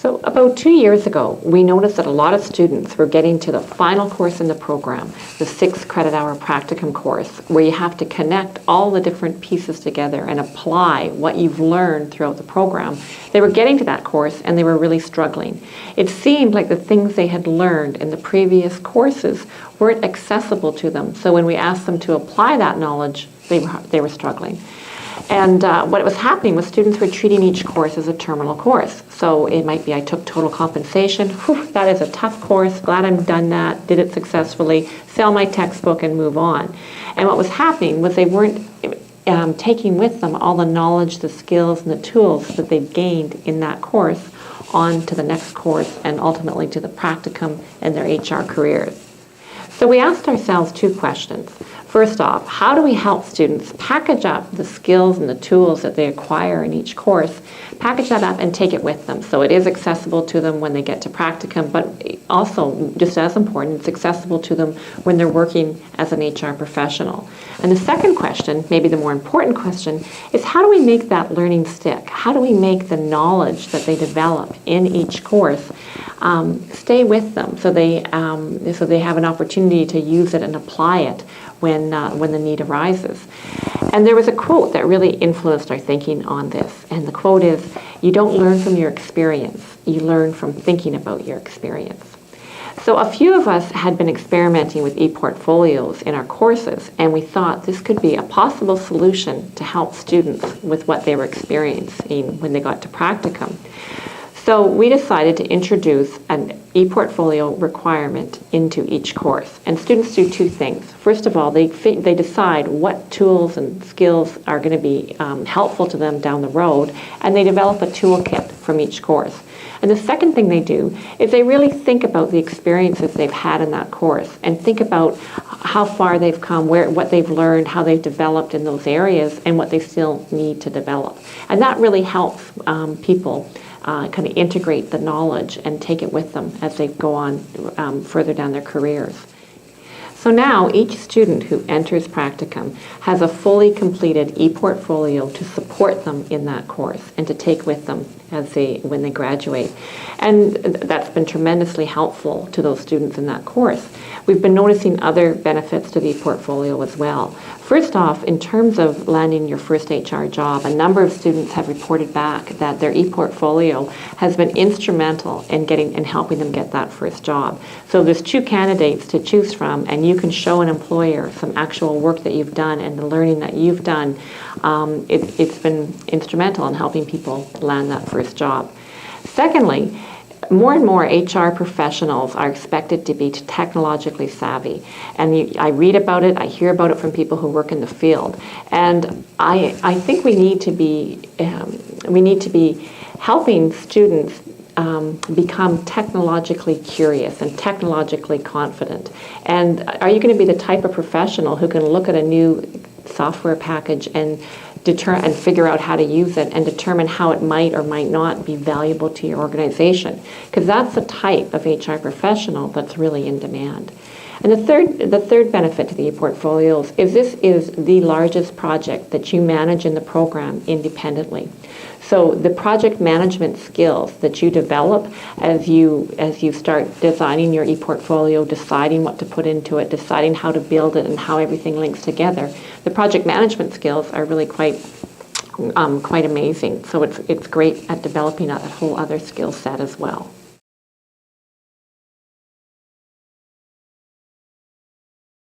So about 2 years ago, we noticed that a lot of students were getting to the final course in the program, the 6 credit hour practicum course, where you have to connect all the different pieces together and apply what you've learned throughout the program. They were getting to that course and they were really struggling. It seemed like the things they had learned in the previous courses weren't accessible to them. So when we asked them to apply that knowledge, they were struggling. And what was happening was students were treating each course as a terminal course. So it might be, I took total compensation. Whew, that is a tough course. Glad I'm done that. Did it successfully. Sell my textbook and move on. And what was happening was they weren't taking with them all the knowledge, the skills, and the tools that they'd gained in that course on to the next course and ultimately to the practicum and their HR careers. So we asked ourselves 2 questions. First off, how do we help students package up the skills and the tools that they acquire in each course, package that up and take it with them so it is accessible to them when they get to practicum, but also, just as important, it's accessible to them when they're working as an HR professional. And the second question, maybe the more important question, is how do we make that learning stick? How do we make the knowledge that they develop in each course stay with them so they have an opportunity to use it and apply it when the need arises. And there was a quote that really influenced our thinking on this, and the quote is, "You don't learn from your experience, you learn from thinking about your experience." So a few of us had been experimenting with Eportfolios in our courses, and we thought this could be a possible solution to help students with what they were experiencing when they got to practicum. So we decided to introduce an ePortfolio requirement into each course. And students do 2 things. First of all, they decide what tools and skills are going to be helpful to them down the road, and they develop a toolkit from each course. And the second thing they do is they really think about the experiences they've had in that course and think about how far they've come, what they've learned, how they've developed in those areas, and what they still need to develop. And that really helps people kind of integrate the knowledge and take it with them as they go on further down their careers. So now each student who enters practicum has a fully completed ePortfolio to support them in that course and to take with them when they graduate. And that's been tremendously helpful to those students in that course. We've been noticing other benefits to the ePortfolio as well. First off, in terms of landing your first HR job, a number of students have reported back that their ePortfolio has been instrumental in helping them get that first job. So there's 2 candidates to choose from, and you can show an employer some actual work that you've done and the learning that you've done. It's been instrumental in helping people land that first job. Secondly, more and more HR professionals are expected to be technologically savvy. And I read about it, I hear about it from people who work in the field. And I think we need to be helping students become technologically curious and technologically confident. And are you going to be the type of professional who can look at a new software package and figure out how to use it and determine how it might or might not be valuable to your organization? Because that's the type of HR professional that's really in demand. And the third benefit to the ePortfolios is this is the largest project that you manage in the program independently. So the project management skills that you develop as you start designing your ePortfolio, deciding what to put into it, deciding how to build it and how everything links together, the project management skills are really quite amazing. So it's great at developing a whole other skill set as well.